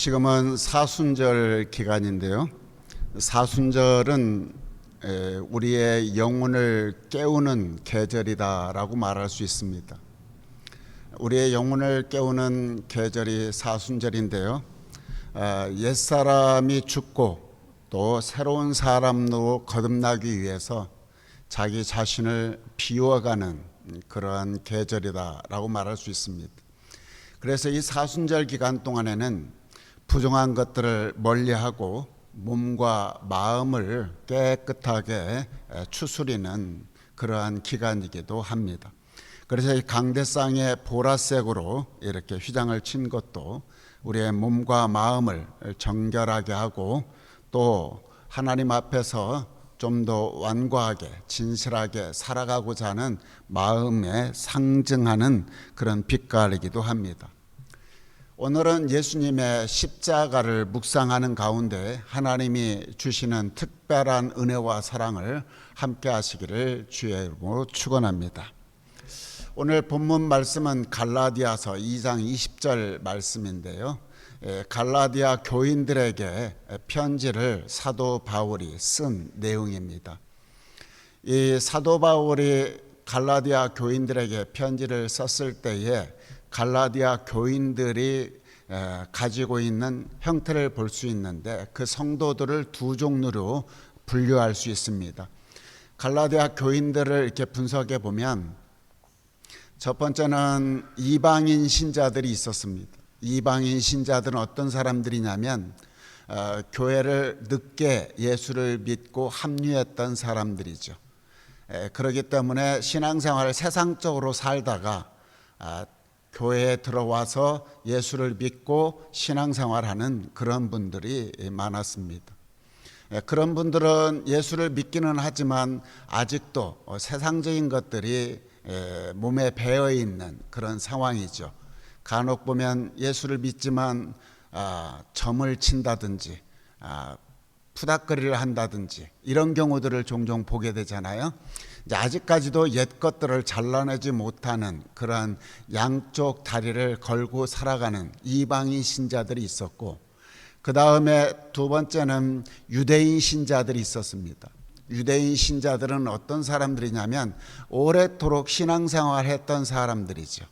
지금은 사순절 기간인데요. 사순절은 우리의 영혼을 깨우는 계절이다라고 말할 수 있습니다. 우리의 영혼을 깨우는 계절이 사순절인데요. 옛사람이 죽고 또 새로운 사람으로 거듭나기 위해서 자기 자신을 비워가는 그러한 계절이다라고 말할 수 있습니다. 그래서 이 사순절 기간 동안에는 부정한 것들을 멀리하고 몸과 마음을 깨끗하게 추스리는 그러한 기간이기도 합니다. 그래서 이 강대상의 보라색으로 이렇게 휘장을 친 것도 우리의 몸과 마음을 정결하게 하고 또 하나님 앞에서 좀 더 완고하게 진실하게 살아가고자 하는 마음에 상징하는 그런 빛깔이기도 합니다. 오늘은 예수님의 십자가를 묵상하는 가운데 하나님이 주시는 특별한 은혜와 사랑을 함께 하시기를 주의 이름으로 축원합니다. 오늘 본문 말씀은 갈라디아서 2장 20절 말씀인데요. 갈라디아 교인들에게 편지를 사도 바울이 쓴 내용입니다. 이 사도 바울이 갈라디아 교인들에게 편지를 썼을 때에 갈라디아 교인들이 가지고 있는 형태를 볼 수 있는데 그 성도들을 두 종류로 분류할 수 있습니다. 갈라디아 교인들을 이렇게 분석해 보면 첫 번째는 이방인 신자들이 있었습니다. 이방인 신자들은 어떤 사람들이냐면 교회를 늦게 예수를 믿고 합류했던 사람들이죠. 그렇기 때문에 신앙생활을 세상적으로 살다가 교회에 들어와서 예수를 믿고 신앙생활하는 그런 분들이 많았습니다. 그런 분들은 예수를 믿기는 하지만 아직도 세상적인 것들이 몸에 배어 있는 그런 상황이죠. 간혹 보면 예수를 믿지만 점을 친다든지 푸닥거리를 한다든지 이런 경우들을 종종 보게 되잖아요. 이제 아직까지도 옛 것들을 잘라내지 못하는 그런 양쪽 다리를 걸고 살아가는 이방인 신자들이 있었고, 그 다음에 두 번째는 유대인 신자들이 있었습니다. 유대인 신자들은 어떤 사람들이냐면 오래도록 신앙생활했던 사람들이죠.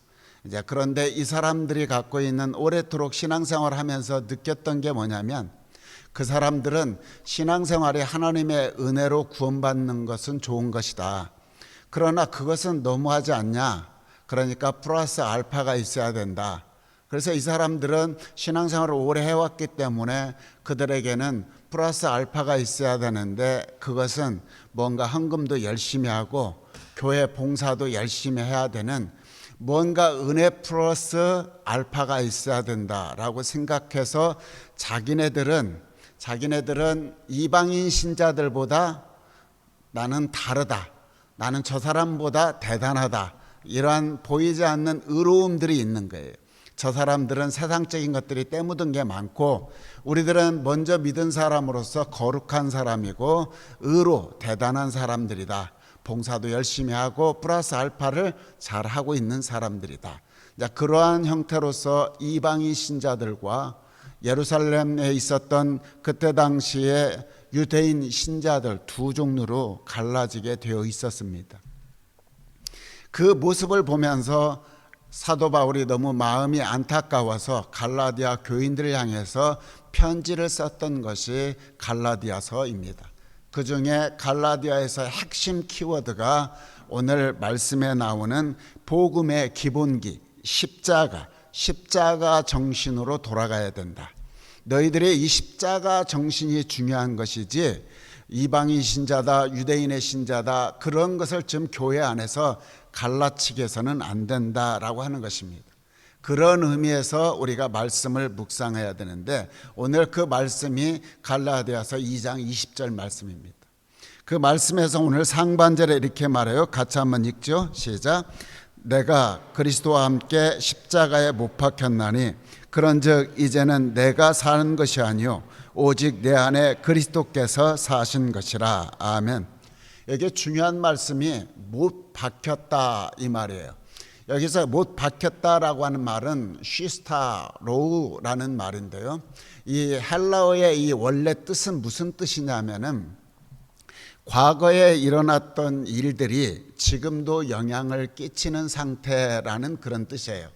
이제 그런데 이 사람들이 갖고 있는 오래도록 신앙생활을 하면서 느꼈던 게 뭐냐면 그 사람들은 신앙생활이 하나님의 은혜로 구원받는 것은 좋은 것이다. 그러나 그것은 너무하지 않냐? 그러니까 플러스 알파가 있어야 된다. 그래서 이 사람들은 신앙생활을 오래 해왔기 때문에 그들에게는 플러스 알파가 있어야 되는데 그것은 뭔가 헌금도 열심히 하고 교회 봉사도 열심히 해야 되는 뭔가 은혜 플러스 알파가 있어야 된다라고 생각해서 자기네들은 이방인 신자들보다 나는 다르다, 나는 저 사람보다 대단하다, 이러한 보이지 않는 의로움들이 있는 거예요. 저 사람들은 세상적인 것들이 때묻은 게 많고 우리들은 먼저 믿은 사람으로서 거룩한 사람이고 의로 대단한 사람들이다. 봉사도 열심히 하고 플러스 알파를 잘하고 있는 사람들이다. 그러한 형태로서 이방인 신자들과 예루살렘에 있었던 그때 당시에 유대인 신자들 두 종류로 갈라지게 되어 있었습니다. 그 모습을 보면서 사도 바울이 너무 마음이 안타까워서 갈라디아 교인들을 향해서 편지를 썼던 것이 갈라디아서입니다. 그 중에 갈라디아에서 핵심 키워드가 오늘 말씀에 나오는 복음의 기본기, 십자가 정신으로 돌아가야 된다. 너희들의 이 십자가 정신이 중요한 것이지 이방인 신자다, 유대인의 신자다, 그런 것을 지금 교회 안에서 갈라치게서는 안 된다라고 하는 것입니다. 그런 의미에서 우리가 말씀을 묵상해야 되는데 오늘 그 말씀이 갈라디아서 2장 20절 말씀입니다. 그 말씀에서 오늘 상반절에 이렇게 말해요. 같이 한번 읽죠. 시작. 내가 그리스도와 함께 십자가에 못 박혔나니 그런즉 이제는 내가 사는 것이 아니요 오직 내 안에 그리스도께서 사신 것이라. 아멘. 이게 중요한 말씀이 못 박혔다 이 말이에요. 여기서 못 박혔다라고 하는 말은 쉬스타로우라는 말인데요. 이 헬라어의 이 원래 뜻은 무슨 뜻이냐면은 과거에 일어났던 일들이 지금도 영향을 끼치는 상태라는 그런 뜻이에요.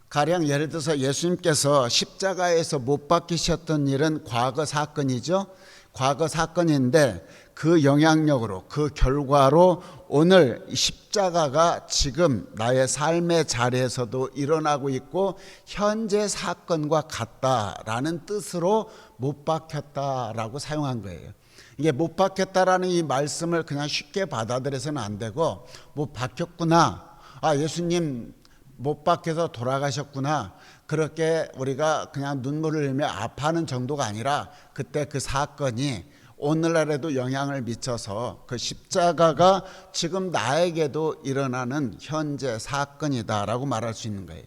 가령 예를 들어서 예수님께서 십자가에서 못 박히셨던 일은 과거 사건이죠. 과거 사건인데 그 영향력으로, 그 결과로 오늘 십자가가 지금 나의 삶의 자리에서도 일어나고 있고 현재 사건과 같다라는 뜻으로 못 박혔다라고 사용한 거예요. 이게 못 박혔다라는 이 말씀을 그냥 쉽게 받아들여서는 안 되고, 못 박혔구나, 예수님 못 박혀서 돌아가셨구나, 그렇게 우리가 그냥 눈물을 흘리며 아파하는 정도가 아니라 그때 그 사건이 오늘날에도 영향을 미쳐서 그 십자가가 지금 나에게도 일어나는 현재 사건이다라고 말할 수 있는 거예요.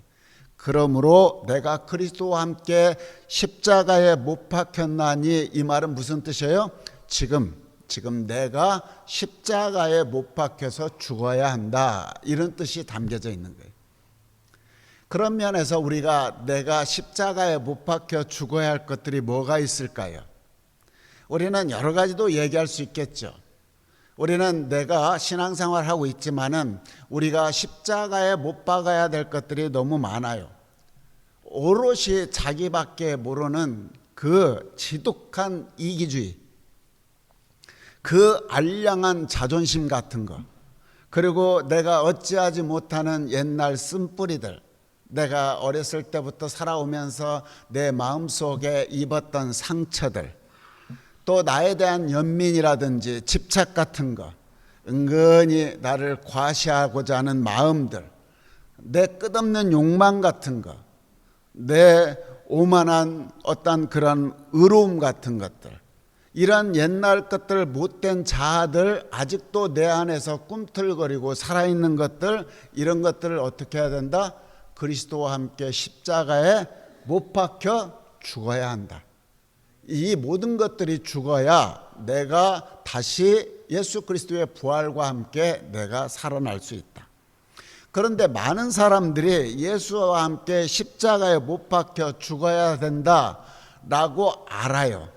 그러므로 내가 그리스도와 함께 십자가에 못 박혔나니, 이 말은 무슨 뜻이에요? 지금 내가 십자가에 못 박혀서 죽어야 한다, 이런 뜻이 담겨져 있는 거예요. 그런 면에서 우리가 내가 십자가에 못 박혀 죽어야 할 것들이 뭐가 있을까요? 우리는 여러 가지도 얘기할 수 있겠죠. 우리는 내가 신앙생활을 하고 있지만은 우리가 십자가에 못 박아야 될 것들이 너무 많아요. 오롯이 자기밖에 모르는 그 지독한 이기주의, 그 알량한 자존심 같은 거, 그리고 내가 어찌하지 못하는 옛날 쓴뿌리들, 내가 어렸을 때부터 살아오면서 내 마음속에 입었던 상처들, 또 나에 대한 연민이라든지 집착 같은 거, 은근히 나를 과시하고자 하는 마음들, 내 끝없는 욕망 같은 거, 내 오만한 어떤 그런 의로움 같은 것들, 이런 옛날 것들, 못된 자아들, 아직도 내 안에서 꿈틀거리고 살아있는 것들, 이런 것들을 어떻게 해야 된다? 그리스도와 함께 십자가에 못 박혀 죽어야 한다. 이 모든 것들이 죽어야 내가 다시 예수 그리스도의 부활과 함께 내가 살아날 수 있다. 그런데 많은 사람들이 예수와 함께 십자가에 못 박혀 죽어야 된다라고 알아요.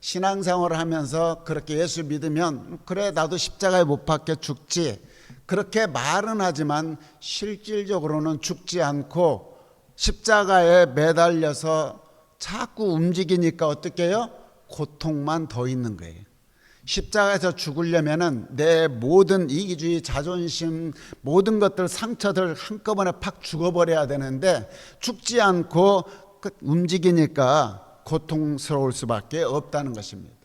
신앙생활을 하면서 그렇게 예수 믿으면 그래, 나도 십자가에 못 박혀 죽지, 그렇게 말은 하지만 실질적으로는 죽지 않고 십자가에 매달려서 자꾸 움직이니까 어떻게 해요? 고통만 더 있는 거예요. 십자가에서 죽으려면은 내 모든 이기주의, 자존심, 모든 것들, 상처들 한꺼번에 팍 죽어버려야 되는데 죽지 않고 움직이니까 고통스러울 수밖에 없다는 것입니다.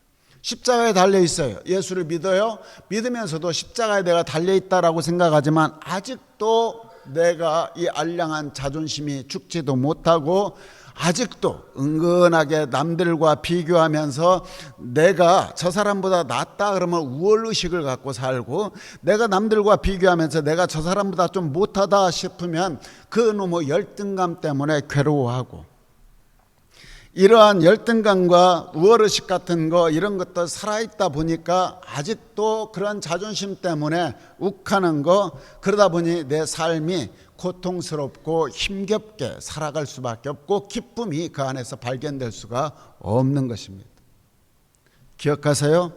십자가에 달려 있어요. 예수를 믿어요. 믿으면서도 십자가에 내가 달려 있다라고 생각하지만 아직도 내가 이 알량한 자존심이 죽지도 못하고, 아직도 은근하게 남들과 비교하면서 내가 저 사람보다 낫다 그러면 우월의식을 갖고 살고, 내가 남들과 비교하면서 내가 저 사람보다 좀 못하다 싶으면 그 놈의 열등감 때문에 괴로워하고, 이러한 열등감과 우월의식 같은 거, 이런 것도 살아있다 보니까 아직도 그런 자존심 때문에 욱하는 거, 그러다 보니 내 삶이 고통스럽고 힘겹게 살아갈 수밖에 없고 기쁨이 그 안에서 발견될 수가 없는 것입니다. 기억하세요.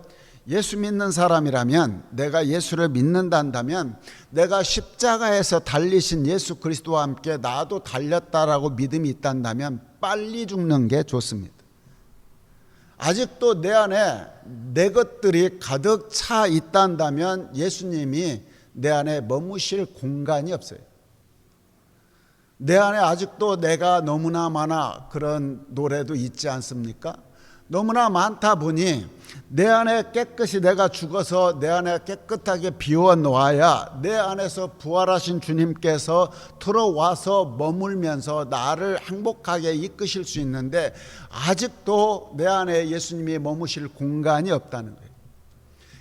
예수 믿는 사람이라면, 내가 예수를 믿는다 한다면, 내가 십자가에서 달리신 예수 그리스도와 함께 나도 달렸다라고 믿음이 있단다면 빨리 죽는 게 좋습니다. 아직도 내 안에 내 것들이 가득 차 있단다면 예수님이 내 안에 머무실 공간이 없어요. 내 안에 아직도 내가 너무나 많아, 그런 노래도 있지 않습니까? 너무나 많다 보니 내 안에 깨끗이 내가 죽어서 내 안에 깨끗하게 비워 놓아야 내 안에서 부활하신 주님께서 들어와서 머물면서 나를 행복하게 이끄실 수 있는데, 아직도 내 안에 예수님이 머무실 공간이 없다는 거예요.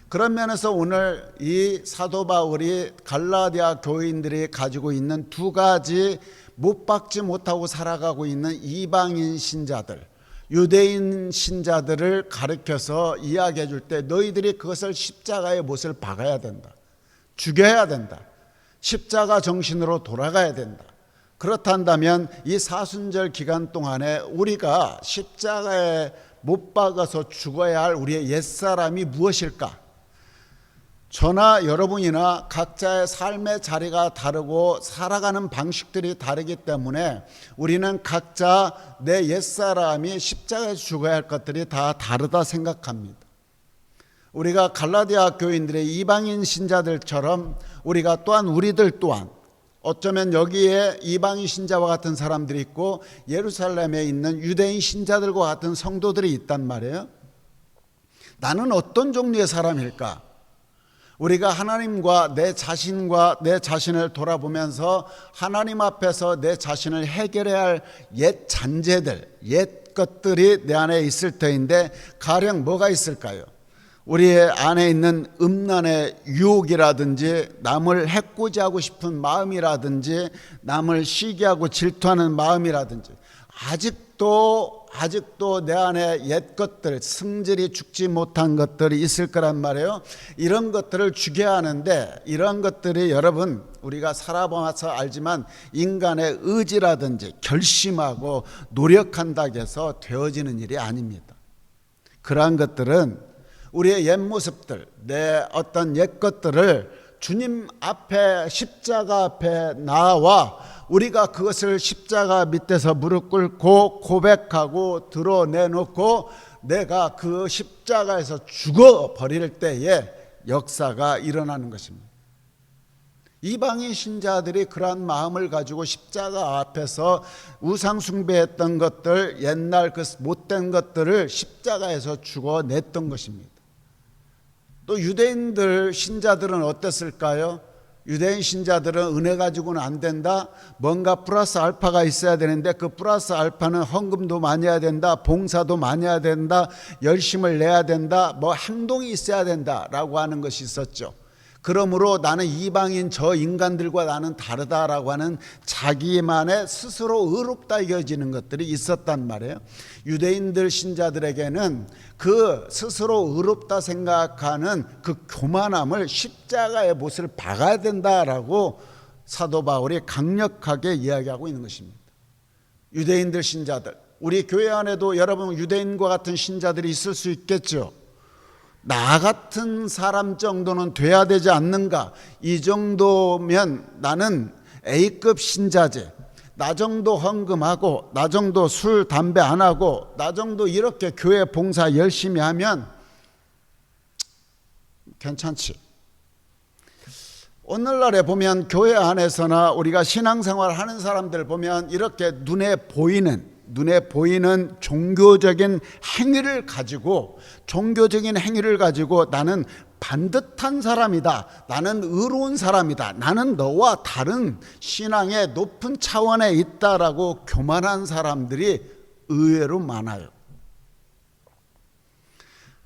그런 면에서 오늘 이 사도 바울이 갈라디아 교인들이 가지고 있는 두 가지 못 박지 못하고 살아가고 있는 이방인 신자들, 유대인 신자들을 가르쳐서 이야기해 줄 때, 너희들이 그것을 십자가의 못을 박아야 된다, 죽여야 된다, 십자가 정신으로 돌아가야 된다. 그렇단다면 이 사순절 기간 동안에 우리가 십자가에 못 박아서 죽어야 할 우리의 옛사람이 무엇일까? 저나 여러분이나 각자의 삶의 자리가 다르고 살아가는 방식들이 다르기 때문에 우리는 각자 내 옛사람이 십자가에서 죽어야 할 것들이 다 다르다 생각합니다. 우리가 갈라디아 교인들의 이방인 신자들처럼 우리가 또한 우리들 또한 어쩌면 여기에 이방인 신자와 같은 사람들이 있고 예루살렘에 있는 유대인 신자들과 같은 성도들이 있단 말이에요. 나는 어떤 종류의 사람일까? 우리가 하나님과 내 자신을 돌아보면서 하나님 앞에서 내 자신을 해결해야 할 옛 잔재들, 옛 것들이 내 안에 있을 터인데 가령 뭐가 있을까요? 우리의 안에 있는 음란의 유혹이라든지 남을 해코지하고 싶은 마음이라든지 남을 시기하고 질투하는 마음이라든지 아직도 내 안에 옛 것들, 성질이 죽지 못한 것들이 있을 거란 말이에요. 이런 것들을 죽여야 하는데 이런 것들이 여러분 우리가 살아봐서 알지만 인간의 의지라든지 결심하고 노력한다고 해서 되어지는 일이 아닙니다. 그러한 것들은 우리의 옛 모습들, 내 어떤 옛 것들을 주님 앞에 십자가 앞에 나와 우리가 그것을 십자가 밑에서 무릎 꿇고 고백하고 드러내놓고 내가 그 십자가에서 죽어버릴 때에 역사가 일어나는 것입니다. 이방인 신자들이 그러한 마음을 가지고 십자가 앞에서 우상 숭배했던 것들, 옛날 그 못된 것들을 십자가에서 죽어냈던 것입니다. 또 유대인들 신자들은 어땠을까요? 유대인 신자들은 은혜 가지고는 안 된다. 뭔가 플러스 알파가 있어야 되는데 그 플러스 알파는 헌금도 많이 해야 된다. 봉사도 많이 해야 된다. 열심을 내야 된다. 뭐 행동이 있어야 된다라고 하는 것이 있었죠. 그러므로 나는 이방인 저 인간들과 나는 다르다라고 하는 자기만의 스스로 의롭다 여겨지는 것들이 있었단 말이에요. 유대인들 신자들에게는 그 스스로 의롭다 생각하는 그 교만함을 십자가의 못을 박아야 된다라고 사도 바울이 강력하게 이야기하고 있는 것입니다. 유대인들 신자들, 우리 교회 안에도 여러분 유대인과 같은 신자들이 있을 수 있겠죠. 나 같은 사람 정도는 돼야 되지 않는가? 이 정도면 나는 A급 신자지. 나 정도 헌금하고 나 정도 술 담배 안 하고 나 정도 이렇게 교회 봉사 열심히 하면 괜찮지. 오늘날에 보면 교회 안에서나 우리가 신앙생활 하는 사람들 보면 이렇게 눈에 보이는 종교적인 행위를 가지고 나는 반듯한 사람이다. 나는 의로운 사람이다. 나는 너와 다른 신앙의 높은 차원에 있다라고 교만한 사람들이 의외로 많아요.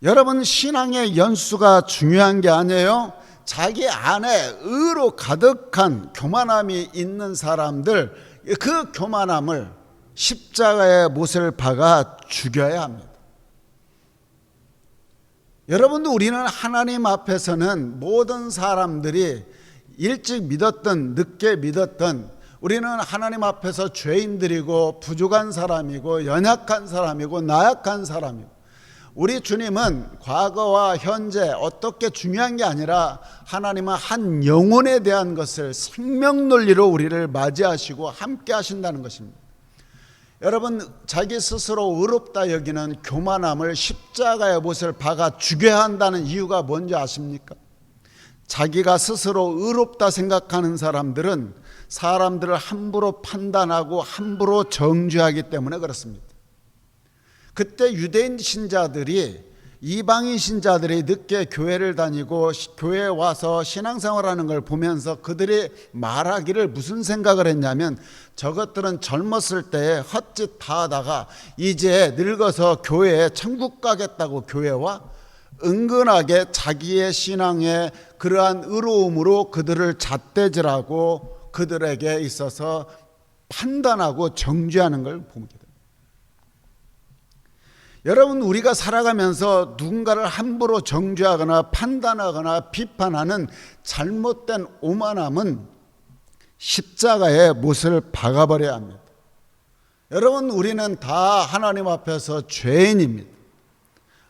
여러분, 신앙의 연수가 중요한 게 아니에요. 자기 안에 의로 가득한 교만함이 있는 사람들, 그 교만함을 십자가의 못을 박아 죽여야 합니다. 여러분도 우리는 하나님 앞에서는 모든 사람들이 일찍 믿었든 늦게 믿었든 우리는 하나님 앞에서 죄인들이고 부족한 사람이고 연약한 사람이고 나약한 사람이고 우리 주님은 과거와 현재 어떻게 중요한 게 아니라 하나님은 한 영혼에 대한 것을 생명 논리로 우리를 맞이하시고 함께 하신다는 것입니다. 여러분, 자기 스스로 의롭다 여기는 교만함을 십자가의 못을 박아 죽여야 한다는 이유가 뭔지 아십니까? 자기가 스스로 의롭다 생각하는 사람들은 사람들을 함부로 판단하고 함부로 정죄하기 때문에 그렇습니다. 그때 유대인 신자들이 이방인 신자들이 늦게 교회를 다니고 교회에 와서 신앙생활하는 걸 보면서 그들이 말하기를 무슨 생각을 했냐면 저것들은 젊었을 때 헛짓 다 하다가 이제 늙어서 교회에 천국 가겠다고 교회와 은근하게 자기의 신앙의 그러한 의로움으로 그들을 잣대질하고 그들에게 있어서 판단하고 정죄하는 걸 보게 됩니다. 여러분, 우리가 살아가면서 누군가를 함부로 정죄하거나 판단하거나 비판하는 잘못된 오만함은 십자가에 못을 박아버려야 합니다. 여러분, 우리는 다 하나님 앞에서 죄인입니다.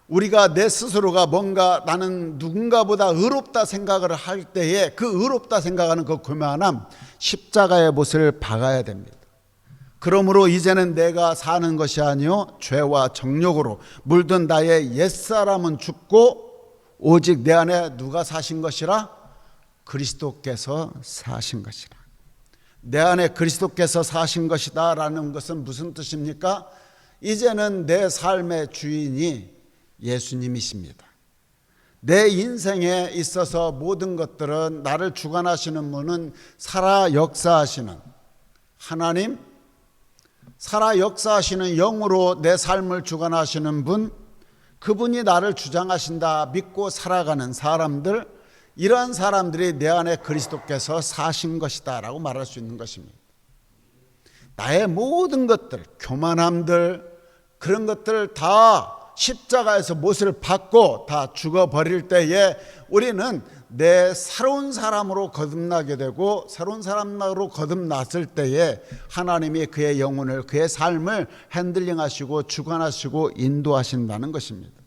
우리가 내 스스로가 뭔가 나는 누군가보다 의롭다 생각을 할 때에 그 의롭다 생각하는 그 교만함, 십자가의 못을 박아야 됩니다. 그러므로 이제는 내가 사는 것이 아니요 죄와 정욕으로 물든 나의 옛사람은 죽고 오직 내 안에 누가 사신 것이라? 그리스도께서 사신 것이라. 내 안에 그리스도께서 사신 것이다 라는 것은 무슨 뜻입니까? 이제는 내 삶의 주인이 예수님이십니다. 내 인생에 있어서 모든 것들은 나를 주관하시는 분은 살아 역사하시는 하나님, 살아 역사하시는 영으로 내 삶을 주관하시는 분, 그분이 나를 주장하신다 믿고 살아가는 사람들, 이러한 사람들이 내 안에 그리스도께서 사신 것이다 라고 말할 수 있는 것입니다. 나의 모든 것들, 교만함들, 그런 것들 다 십자가에서 못을 받고 다 죽어버릴 때에 우리는 내 새로운 사람으로 거듭나게 되고, 새로운 사람으로 거듭났을 때에 하나님이 그의 영혼을, 그의 삶을 핸들링하시고 주관하시고 인도하신다는 것입니다.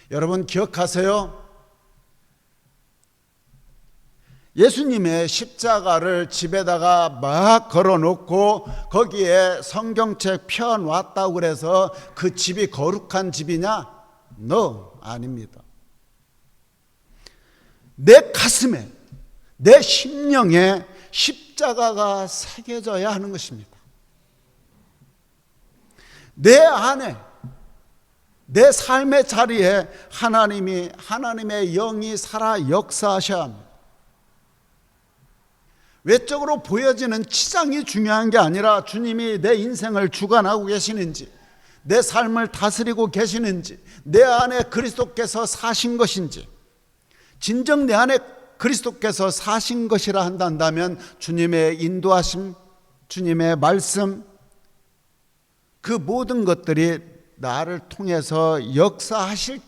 여러분 기억하세요? 예수님의 십자가를 집에다가 막 걸어놓고 거기에 성경책 펴놨다고 그래서 그 집이 거룩한 집이냐? No, 아닙니다. 내 가슴에, 내 심령에 십자가가 새겨져야 하는 것입니다. 내 안에, 내 삶의 자리에 하나님의 영이 살아 역사하셔야 합니다. 외적으로 보여지는 치장이 중요한 게 아니라 주님이 내 인생을 주관하고 계시는지, 내 삶을 다스리고 계시는지, 내 안에 그리스도께서 사신 것인지, 진정 내 안에 그리스도께서 사신 것이라 한다면 주님의 인도하심, 주님의 말씀, 그 모든 것들이 나를 통해서 역사하실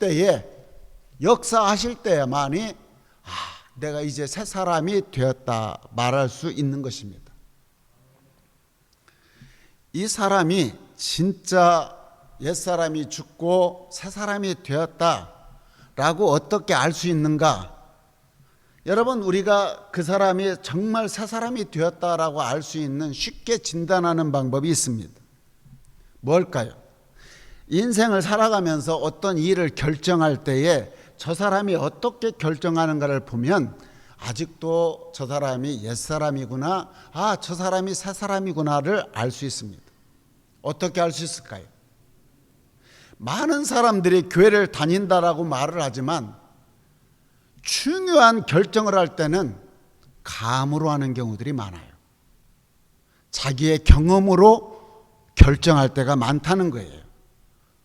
때에만이 내가 이제 새 사람이 되었다 말할 수 있는 것입니다. 이 사람이 진짜 옛사람이 죽고 새 사람이 되었다라고 어떻게 알 수 있는가? 여러분, 우리가 그 사람이 정말 새 사람이 되었다라고 알 수 있는 쉽게 진단하는 방법이 있습니다. 뭘까요? 인생을 살아가면서 어떤 일을 결정할 때에 저 사람이 어떻게 결정하는가를 보면 아직도 저 사람이 옛사람이구나, 저 사람이 새 사람이구나를 알 수 있습니다. 어떻게 알 수 있을까요? 많은 사람들이 교회를 다닌다라고 말을 하지만 중요한 결정을 할 때는 감으로 하는 경우들이 많아요. 자기의 경험으로 결정할 때가 많다는 거예요.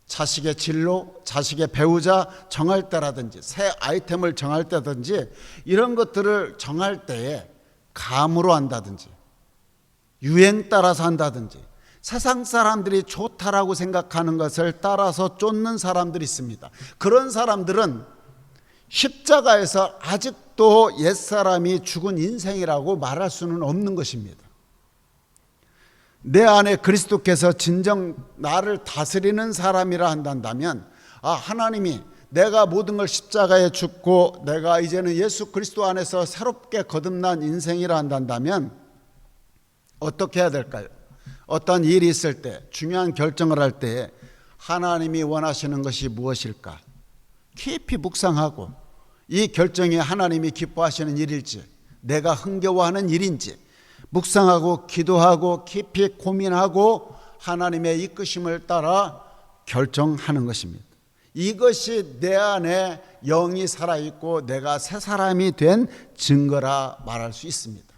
자식의 진로, 자식의 배우자 정할 때라든지 새 아이템을 정할 때든지 이런 것들을 정할 때에 감으로 한다든지 유행 따라서 한다든지 세상 사람들이 좋다라고 생각하는 것을 따라서 쫓는 사람들이 있습니다. 그런 사람들은 십자가에서 아직도 옛사람이 죽은 인생이라고 말할 수는 없는 것입니다. 내 안에 그리스도께서 진정 나를 다스리는 사람이라 한다면 하나님이 내가 모든 걸 십자가에 죽고 내가 이제는 예수 그리스도 안에서 새롭게 거듭난 인생이라 한다면 어떻게 해야 될까요? 어떤 일이 있을 때, 중요한 결정을 할 때 하나님이 원하시는 것이 무엇일까? 깊이 묵상하고 이 결정이 하나님이 기뻐하시는 일일지, 내가 흥겨워하는 일인지 묵상하고 기도하고 깊이 고민하고 하나님의 이끄심을 따라 결정하는 것입니다. 이것이 내 안에 영이 살아있고 내가 새 사람이 된 증거라 말할 수 있습니다.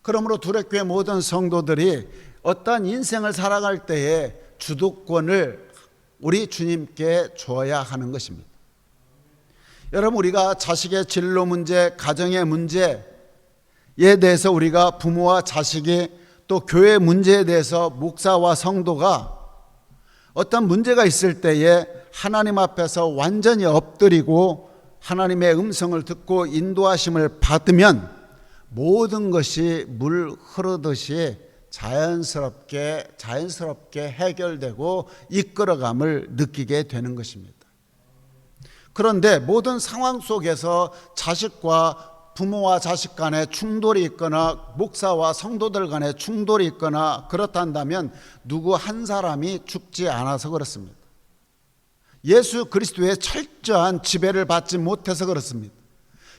그러므로 두레교회 모든 성도들이 어떠한 인생을 살아갈 때에 주도권을 우리 주님께 줘야 하는 것입니다. 여러분, 우리가 자식의 진로 문제, 가정의 문제에 대해서 우리가 부모와 자식이 또 교회 문제에 대해서 목사와 성도가 어떤 문제가 있을 때에 하나님 앞에서 완전히 엎드리고 하나님의 음성을 듣고 인도하심을 받으면 모든 것이 물 흐르듯이 자연스럽게 해결되고 이끌어감을 느끼게 되는 것입니다. 그런데 모든 상황 속에서 자식과 부모와 자식 간에 충돌이 있거나 목사와 성도들 간에 충돌이 있거나 그렇단다면 누구 한 사람이 죽지 않아서 그렇습니다. 예수 그리스도의 철저한 지배를 받지 못해서 그렇습니다.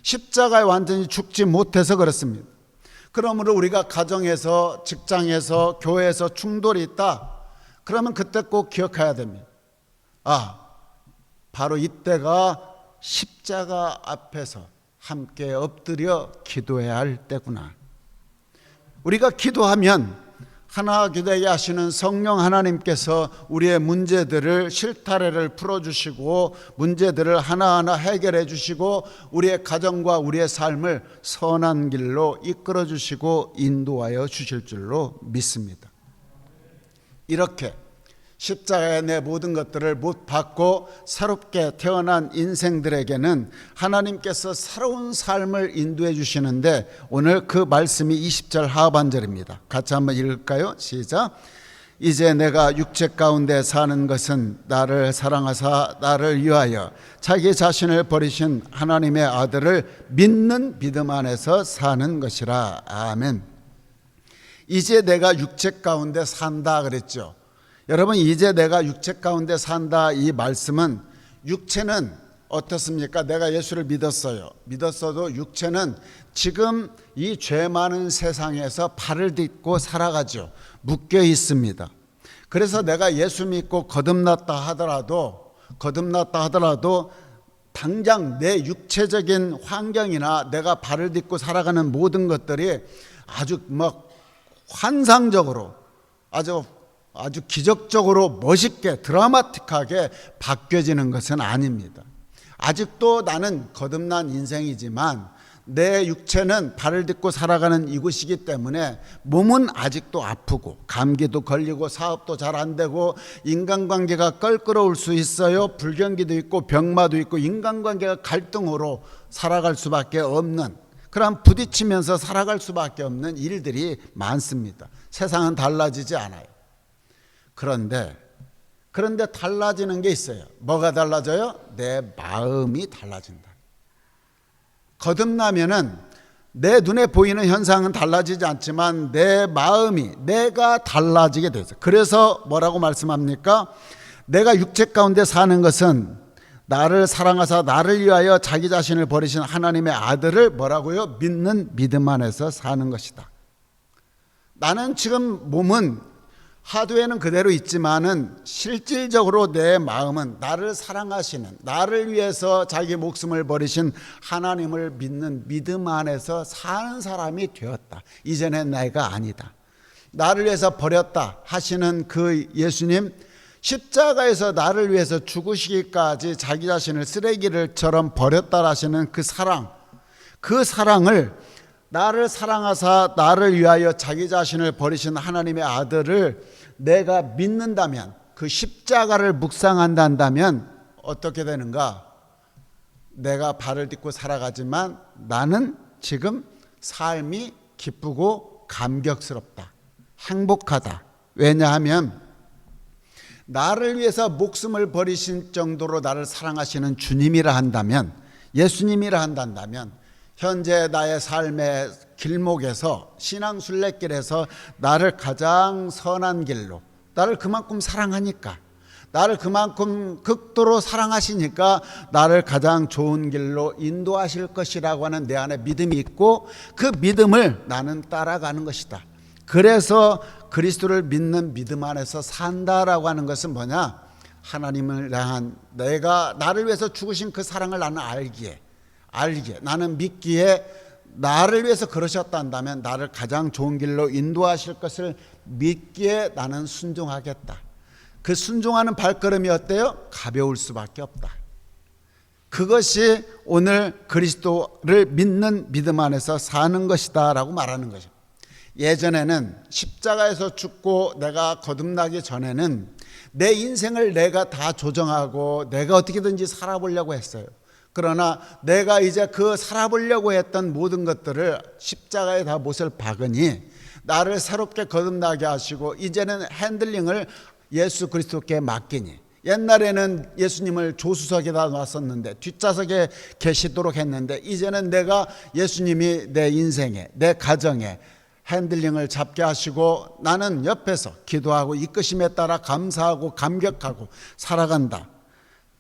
십자가에 완전히 죽지 못해서 그렇습니다. 그러므로 우리가 가정에서, 직장에서, 교회에서 충돌이 있다. 그러면 그때 꼭 기억해야 됩니다. 바로 이때가 십자가 앞에서 함께 엎드려 기도해야 할 때구나. 우리가 기도하면 하나 기도하게 하시는 성령 하나님께서 우리의 문제들을 실타래를 풀어주시고 문제들을 하나하나 해결해 주시고 우리의 가정과 우리의 삶을 선한 길로 이끌어 주시고 인도하여 주실 줄로 믿습니다. 이렇게 십자가에 내 모든 것들을 못 받고 새롭게 태어난 인생들에게는 하나님께서 새로운 삶을 인도해 주시는데 오늘 그 말씀이 20절 하반절입니다. 같이 한번 읽을까요? 시작. 이제 내가 육체 가운데 사는 것은 나를 사랑하사 나를 위하여 자기 자신을 버리신 하나님의 아들을 믿는 믿음 안에서 사는 것이라. 아멘. 이제 내가 육체 가운데 산다 그랬죠. 여러분, 이제 내가 육체 가운데 산다 이 말씀은 육체는 어떻습니까? 내가 예수를 믿었어요. 믿었어도 육체는 지금 이 죄 많은 세상에서 발을 딛고 살아가죠. 묶여 있습니다. 그래서 내가 예수 믿고 거듭났다 하더라도 당장 내 육체적인 환경이나 내가 발을 딛고 살아가는 모든 것들이 아주 환상적으로 아주 기적적으로 멋있게 드라마틱하게 바뀌어지는 것은 아닙니다. 아직도 나는 거듭난 인생이지만 내 육체는 발을 딛고 살아가는 이곳이기 때문에 몸은 아직도 아프고 감기도 걸리고 사업도 잘 안 되고 인간관계가 껄끄러울 수 있어요. 불경기도 있고 병마도 있고 인간관계가 갈등으로 살아갈 수밖에 없는 그런 부딪히면서 살아갈 수밖에 없는 일들이 많습니다. 세상은 달라지지 않아요. 그런데 달라지는 게 있어요. 뭐가 달라져요? 내 마음이 달라진다. 거듭나면은 내 눈에 보이는 현상은 달라지지 않지만 내 마음이 내가 달라지게 되죠. 그래서 뭐라고 말씀합니까? 내가 육체 가운데 사는 것은 나를 사랑하사 나를 위하여 자기 자신을 버리신 하나님의 아들을 뭐라고요? 믿는 믿음 안에서 사는 것이다. 나는 지금 몸은 하드웨어는 그대로 있지만은 실질적으로 내 마음은 나를 사랑하시는, 나를 위해서 자기 목숨을 버리신 하나님을 믿는 믿음 안에서 사는 사람이 되었다. 이전의 내가 아니다. 나를 위해서 버렸다 하시는 그 예수님, 십자가에서 나를 위해서 죽으시기까지 자기 자신을 쓰레기를처럼 버렸다 하시는 그 사랑을 나를 사랑하사 나를 위하여 자기 자신을 버리신 하나님의 아들을 내가 믿는다면, 그 십자가를 묵상한다면 어떻게 되는가? 내가 발을 딛고 살아가지만 나는 지금 삶이 기쁘고 감격스럽다, 행복하다. 왜냐하면 나를 위해서 목숨을 버리신 정도로 나를 사랑하시는 주님이라 한다면, 예수님이라 한다면 현재 나의 삶의 길목에서, 신앙 순례길에서 나를 가장 선한 길로, 나를 그만큼 사랑하니까, 나를 그만큼 극도로 사랑하시니까 나를 가장 좋은 길로 인도하실 것이라고 하는 내 안에 믿음이 있고 그 믿음을 나는 따라가는 것이다. 그래서 그리스도를 믿는 믿음 안에서 산다라고 하는 것은 뭐냐? 하나님을 향한 내가 나를 위해서 죽으신 그 사랑을 나는 알기에 나는 믿기에 나를 위해서 그러셨다 한다면 나를 가장 좋은 길로 인도하실 것을 믿기에 나는 순종하겠다. 그 순종하는 발걸음이 어때요? 가벼울 수밖에 없다. 그것이 오늘 그리스도를 믿는 믿음 안에서 사는 것이다 라고 말하는 거죠. 예전에는 십자가에서 죽고 내가 거듭나기 전에는 내 인생을 내가 다 조정하고 내가 어떻게든지 살아보려고 했어요. 그러나 내가 이제 그 살아보려고 했던 모든 것들을 십자가에 다 못을 박으니 나를 새롭게 거듭나게 하시고 이제는 핸들링을 예수 그리스도께 맡기니, 옛날에는 예수님을 조수석에다 놨었는데 뒷좌석에 계시도록 했는데 이제는 내가 예수님이 내 인생에, 내 가정에 핸들링을 잡게 하시고 나는 옆에서 기도하고 이끄심에 따라 감사하고 감격하고 살아간다.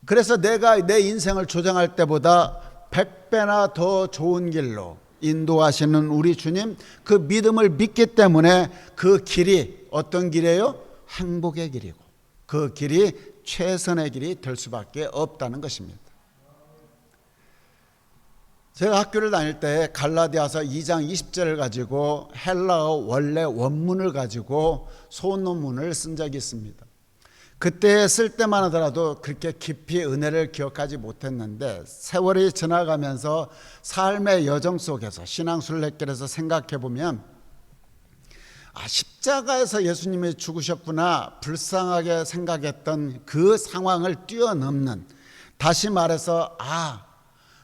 그래서 내가 내 인생을 조정할 때보다 100배나 더 좋은 길로 인도하시는 우리 주님, 그 믿음을 믿기 때문에 그 길이 어떤 길이에요? 행복의 길이고 그 길이 최선의 길이 될 수밖에 없다는 것입니다. 제가 학교를 다닐 때 갈라디아서 2장 20절을 가지고 헬라어 원래 원문을 가지고 소논문을 쓴 적이 있습니다. 그때 쓸 때만 하더라도 그렇게 깊이 은혜를 기억하지 못했는데 세월이 지나가면서 삶의 여정 속에서 신앙순례길에서 생각해 보면 십자가에서 예수님이 죽으셨구나 불쌍하게 생각했던 그 상황을 뛰어넘는, 다시 말해서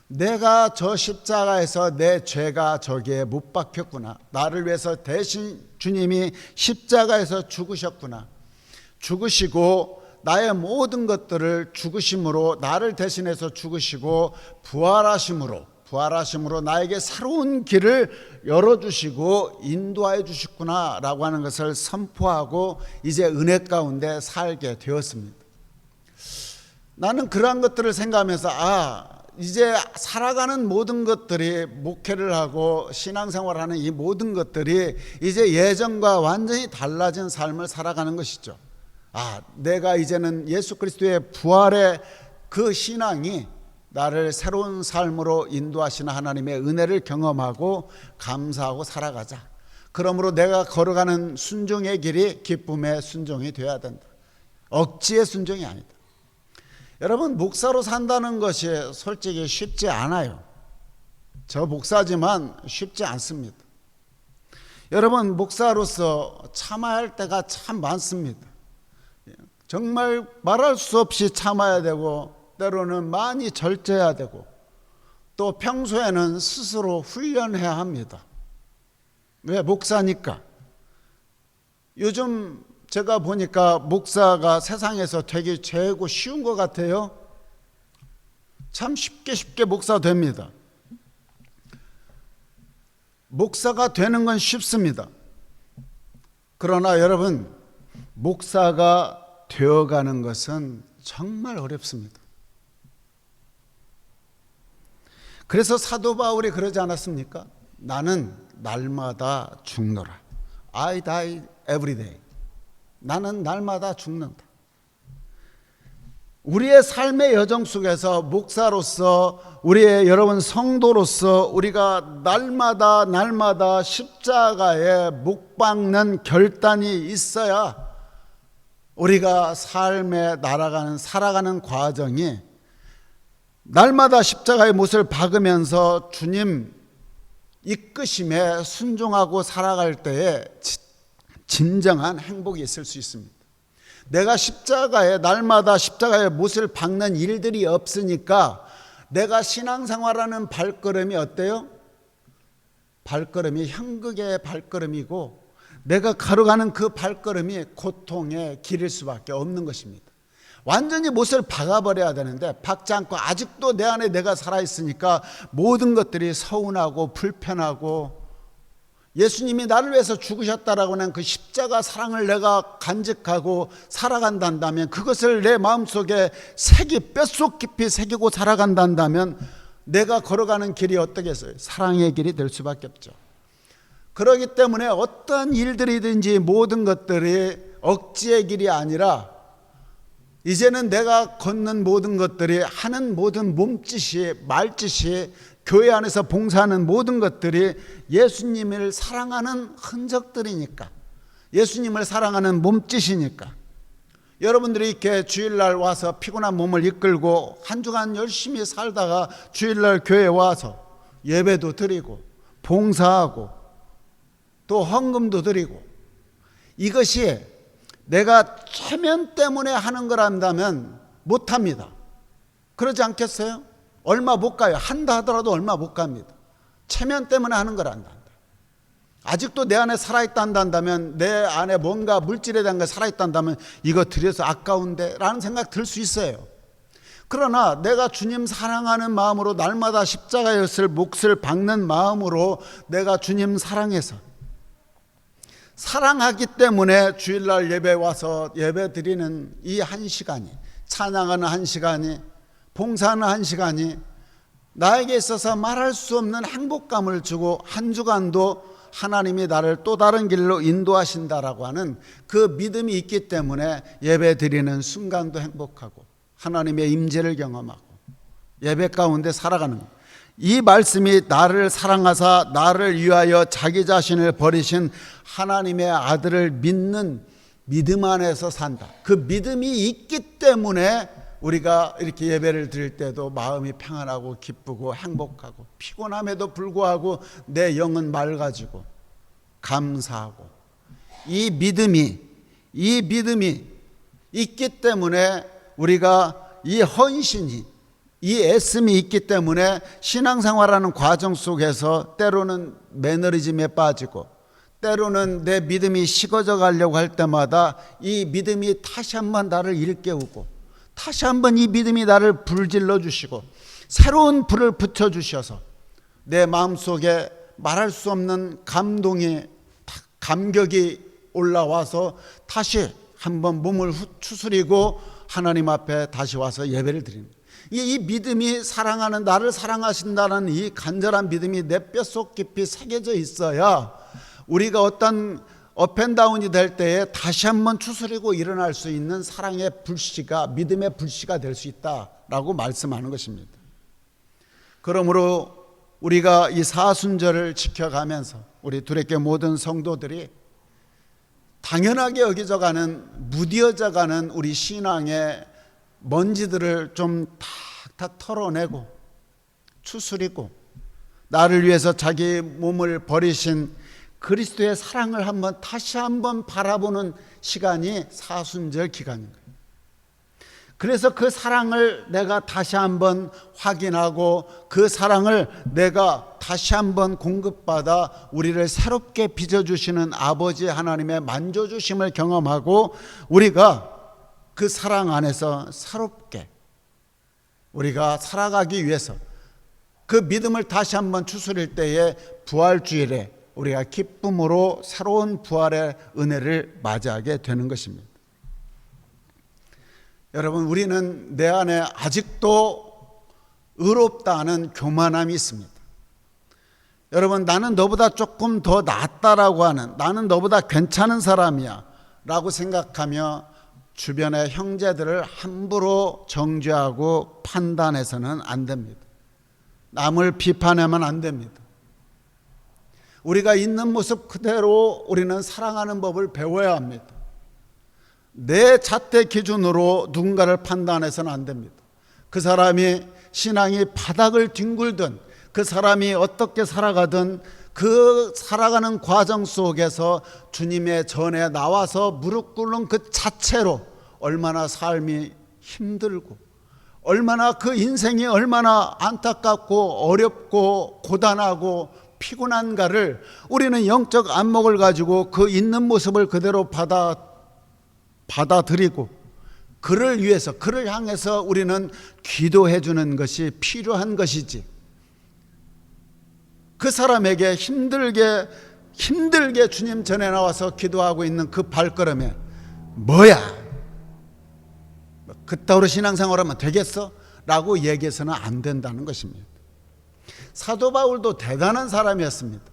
내가 저 십자가에서 내 죄가 저기에 못 박혔구나, 나를 위해서 대신 주님이 십자가에서 죽으셨구나, 죽으시고 나의 모든 것들을 죽으심으로 나를 대신해서 죽으시고 부활하심으로 나에게 새로운 길을 열어주시고 인도하여 주셨구나 라고 하는 것을 선포하고 이제 은혜 가운데 살게 되었습니다. 나는 그러한 것들을 생각하면서 이제 살아가는 모든 것들이, 목회를 하고 신앙생활하는 이 모든 것들이 이제 예전과 완전히 달라진 삶을 살아가는 것이죠. 내가 이제는 예수 그리스도의 부활의 그 신앙이 나를 새로운 삶으로 인도하시는 하나님의 은혜를 경험하고 감사하고 살아가자. 그러므로 내가 걸어가는 순종의 길이 기쁨의 순종이 되어야 된다. 억지의 순종이 아니다. 여러분, 목사로 산다는 것이 솔직히 쉽지 않아요. 저 목사지만 쉽지 않습니다. 여러분, 목사로서 참아야 할 때가 참 많습니다. 정말 말할 수 없이 참아야 되고 때로는 많이 절제해야 되고 또 평소에는 스스로 훈련해야 합니다. 왜? 목사니까. 요즘 제가 보니까 목사가 세상에서 되게 최고 쉬운 것 같아요. 참 쉽게 목사 됩니다. 목사가 되는 건 쉽습니다. 그러나 여러분, 목사가 되어가는 것은 정말 어렵습니다. 그래서 사도 바울이 그러지 않았습니까? 나는 날마다 죽노라. I die every day. 나는 날마다 죽는다. 우리의 삶의 여정 속에서 목사로서, 우리의 여러분 성도로서 우리가 날마다 십자가에 못 박는 결단이 있어야 우리가 삶에 살아가는 과정이 날마다 십자가의 못을 박으면서 주님 이끄심에 순종하고 살아갈 때에 진정한 행복이 있을 수 있습니다. 내가 날마다 십자가의 못을 박는 일들이 없으니까 내가 신앙생활하는 발걸음이 어때요? 발걸음이 형극의 발걸음이고 내가 걸어가는 그 발걸음이 고통의 길일 수밖에 없는 것입니다. 완전히 못을 박아버려야 되는데 박지 않고 아직도 내 안에 내가 살아있으니까 모든 것들이 서운하고 불편하고, 예수님이 나를 위해서 죽으셨다라고 하는 그 십자가 사랑을 내가 간직하고 살아간다면, 그것을 내 마음속에 뼛속 깊이 새기고 살아간다면 내가 걸어가는 길이 어떻겠어요? 사랑의 길이 될 수밖에 없죠. 그렇기 때문에 어떠한 일들이든지 모든 것들이 억지의 길이 아니라 이제는 내가 걷는 모든 것들이, 하는 모든 몸짓이, 말짓이, 교회 안에서 봉사하는 모든 것들이 예수님을 사랑하는 흔적들이니까, 예수님을 사랑하는 몸짓이니까. 여러분들이 이렇게 주일날 와서 피곤한 몸을 이끌고 한 주간 열심히 살다가 주일날 교회에 와서 예배도 드리고 봉사하고 또 헌금도 드리고, 이것이 내가 체면 때문에 하는 거란다면 못합니다. 그러지 않겠어요? 얼마 못 가요. 한다 하더라도 얼마 못 갑니다. 체면 때문에 하는 걸 안다. 아직도 내 안에 살아있다 한다면, 내 안에 뭔가 물질에 대한 게 살아있다 한다면 이거 드려서 아까운데 라는 생각 들 수 있어요. 그러나 내가 주님 사랑하는 마음으로 날마다 십자가의 몫을 박는 마음으로 내가 주님 사랑해서 사랑하기 때문에 주일날 예배 와서 예배 드리는 이 한 시간이, 찬양하는 한 시간이, 봉사하는 한 시간이 나에게 있어서 말할 수 없는 행복감을 주고 한 주간도 하나님이 나를 또 다른 길로 인도하신다라고 하는 그 믿음이 있기 때문에 예배 드리는 순간도 행복하고 하나님의 임재를 경험하고 예배 가운데 살아가는 것. 이 말씀이 나를 사랑하사 나를 위하여 자기 자신을 버리신 하나님의 아들을 믿는 믿음 안에서 산다. 그 믿음이 있기 때문에 우리가 이렇게 예배를 드릴 때도 마음이 평안하고 기쁘고 행복하고 피곤함에도 불구하고 내 영은 맑아지고 감사하고 이 믿음이 있기 때문에 우리가 이 헌신이, 이 애씀이 있기 때문에 신앙생활하는 과정 속에서 때로는 매너리즘에 빠지고 때로는 내 믿음이 식어져 가려고 할 때마다 이 믿음이 다시 한번 나를 일깨우고 다시 한번 이 믿음이 나를 불질러 주시고 새로운 불을 붙여 주셔서 내 마음속에 말할 수 없는 감격이 올라와서 다시 한번 몸을 추스리고 하나님 앞에 다시 와서 예배를 드립니다. 이 믿음이 사랑하는, 나를 사랑하신다는 이 간절한 믿음이 내 뼛속 깊이 새겨져 있어야 우리가 어떤 업앤다운이 될 때에 다시 한번 추스리고 일어날 수 있는 사랑의 불씨가, 믿음의 불씨가 될 수 있다라고 말씀하는 것입니다. 그러므로 우리가 이 사순절을 지켜가면서 우리 두레교회 모든 성도들이 당연하게 여겨져가는, 무뎌져가는 우리 신앙의 먼지들을 좀 탁탁 털어내고 추스리고 나를 위해서 자기 몸을 버리신 그리스도의 사랑을 다시 한번 바라보는 시간이 사순절 기간인 거예요. 그래서 그 사랑을 내가 다시 한번 확인하고 그 사랑을 내가 다시 한번 공급받아 우리를 새롭게 빚어주시는 아버지 하나님의 만져주심을 경험하고 우리가 그 사랑 안에서 새롭게 우리가 살아가기 위해서 그 믿음을 다시 한번 추스릴 때에 부활주일에 우리가 기쁨으로 새로운 부활의 은혜를 맞이하게 되는 것입니다. 여러분, 우리는 내 안에 아직도 의롭다는 교만함이 있습니다. 여러분, 나는 너보다 조금 더 낫다라고 하는, 나는 너보다 괜찮은 사람이야 라고 생각하며 주변의 형제들을 함부로 정죄하고 판단해서는 안 됩니다. 남을 비판하면 안 됩니다. 우리가 있는 모습 그대로 우리는 사랑하는 법을 배워야 합니다. 내 잣대 기준으로 누군가를 판단해서는 안 됩니다. 그 사람이 신앙이 바닥을 뒹굴든 그 사람이 어떻게 살아가든 그 살아가는 과정 속에서 주님의 전에 나와서 무릎 꿇는 그 자체로 얼마나 삶이 힘들고 얼마나 그 인생이 얼마나 안타깝고 어렵고 고단하고 피곤한가를 우리는 영적 안목을 가지고 그 있는 모습을 그대로 받아들이고 그를 위해서, 그를 향해서 우리는 기도해 주는 것이 필요한 것이지, 그 사람에게 힘들게 주님 전에 나와서 기도하고 있는 그 발걸음에 뭐야, 그따위로 신앙생활하면 되겠어? 라고 얘기해서는 안 된다는 것입니다. 사도 바울도 대단한 사람이었습니다.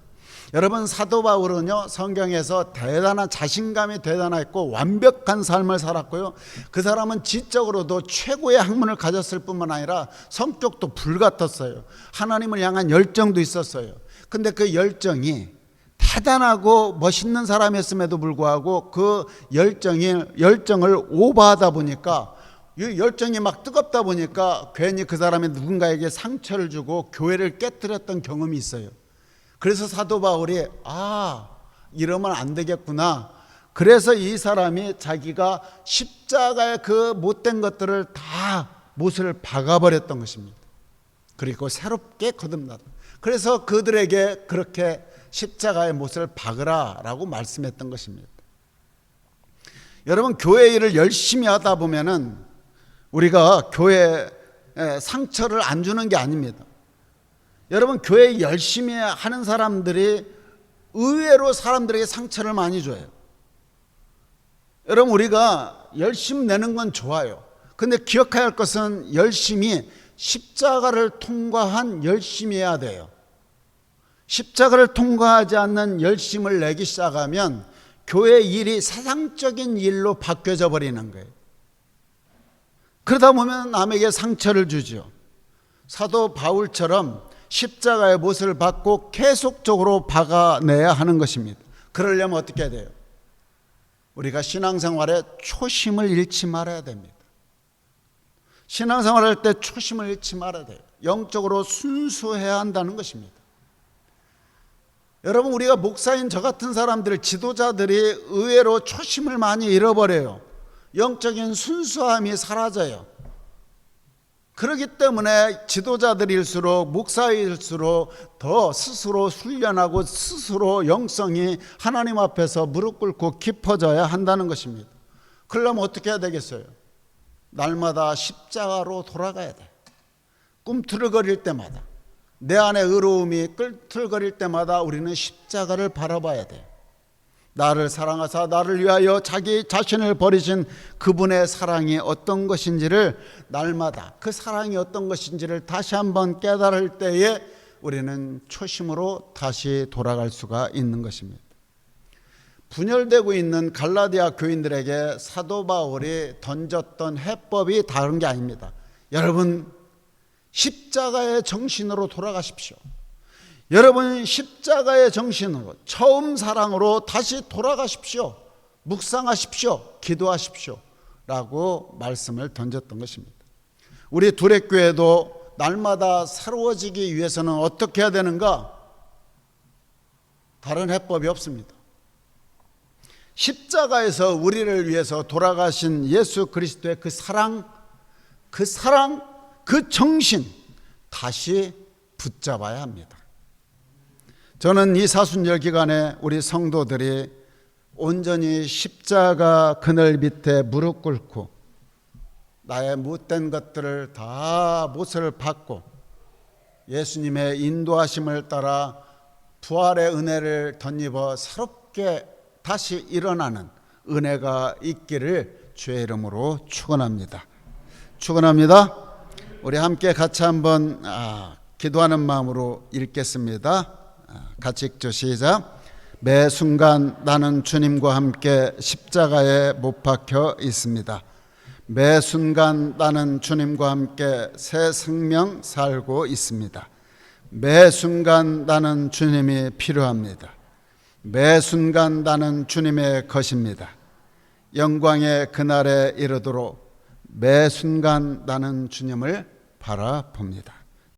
여러분, 사도 바울은요, 성경에서 대단한 자신감이 대단했고 완벽한 삶을 살았고요, 그 사람은 지적으로도 최고의 학문을 가졌을 뿐만 아니라 성격도 불같았어요. 하나님을 향한 열정도 있었어요. 근데 그 열정이 대단하고 멋있는 사람이었음에도 불구하고 그 열정을 오버하다 보니까, 이 열정이 막 뜨겁다 보니까 괜히 그 사람이 누군가에게 상처를 주고 교회를 깨뜨렸던 경험이 있어요. 그래서 사도 바울이 이러면 안 되겠구나. 그래서 이 사람이 자기가 십자가의 그 못된 것들을 다 못을 박아버렸던 것입니다. 그리고 새롭게 거듭나다. 그래서 그들에게 그렇게 십자가의 못을 박으라라고 말씀했던 것입니다. 여러분, 교회 일을 열심히 하다 보면은 우리가 교회에 상처를 안 주는 게 아닙니다. 여러분, 교회 열심히 하는 사람들이 의외로 사람들에게 상처를 많이 줘요. 여러분, 우리가 열심히 내는 건 좋아요. 근데 기억해야 할 것은 열심히 십자가를 통과한 열심히 해야 돼요. 십자가를 통과하지 않는 열심을 내기 시작하면 교회 일이 세상적인 일로 바뀌어져 버리는 거예요. 그러다 보면 남에게 상처를 주죠. 사도 바울처럼 십자가의 못을 받고 계속적으로 박아내야 하는 것입니다. 그러려면 어떻게 해야 돼요? 우리가 신앙생활에 초심을 잃지 말아야 됩니다. 신앙생활할 때 초심을 잃지 말아야 돼요. 영적으로 순수해야 한다는 것입니다. 여러분, 우리가 목사인 저 같은 사람들, 지도자들이 의외로 초심을 많이 잃어버려요. 영적인 순수함이 사라져요. 그렇기 때문에 지도자들일수록, 목사일수록 더 스스로 훈련하고 스스로 영성이 하나님 앞에서 무릎 꿇고 깊어져야 한다는 것입니다. 그러려면 어떻게 해야 되겠어요? 날마다 십자가로 돌아가야 돼. 꿈틀거릴 때마다, 내 안에 의로움이 끌틀거릴 때마다 우리는 십자가를 바라봐야 돼. 나를 사랑하사 나를 위하여 자기 자신을 버리신 그분의 사랑이 어떤 것인지를 날마다, 그 사랑이 어떤 것인지를 다시 한번 깨달을 때에 우리는 초심으로 다시 돌아갈 수가 있는 것입니다. 분열되고 있는 갈라디아 교인들에게 사도 바울이 던졌던 해법이 다른 게 아닙니다. 여러분, 십자가의 정신으로 돌아가십시오. 여러분, 십자가의 정신으로, 처음 사랑으로 다시 돌아가십시오. 묵상하십시오. 기도하십시오. 라고 말씀을 던졌던 것입니다. 우리 두레교회도 날마다 새로워지기 위해서는 어떻게 해야 되는가? 다른 해법이 없습니다. 십자가에서 우리를 위해서 돌아가신 예수 그리스도의 그 사랑, 그 정신 다시 붙잡아야 합니다. 저는 이 사순절 기간에 우리 성도들이 온전히 십자가 그늘 밑에 무릎 꿇고 나의 못된 것들을 다 못을 받고 예수님의 인도하심을 따라 부활의 은혜를 덧입어 새롭게 다시 일어나는 은혜가 있기를 주의 이름으로 축원합니다. 우리 함께 같이 한번 기도하는 마음으로 읽겠습니다. 같이 읽죠. 시작. 매 순간 나는 주님과 함께 십자가에 못 박혀 있습니다. 매 순간 나는 주님과 함께 새 생명 살고 있습니다. 매 순간 나는 주님이 필요합니다. 매 순간 나는 주님의 것입니다. 영광의 그날에 이르도록 매 순간 나는 주님을 바라봅니다.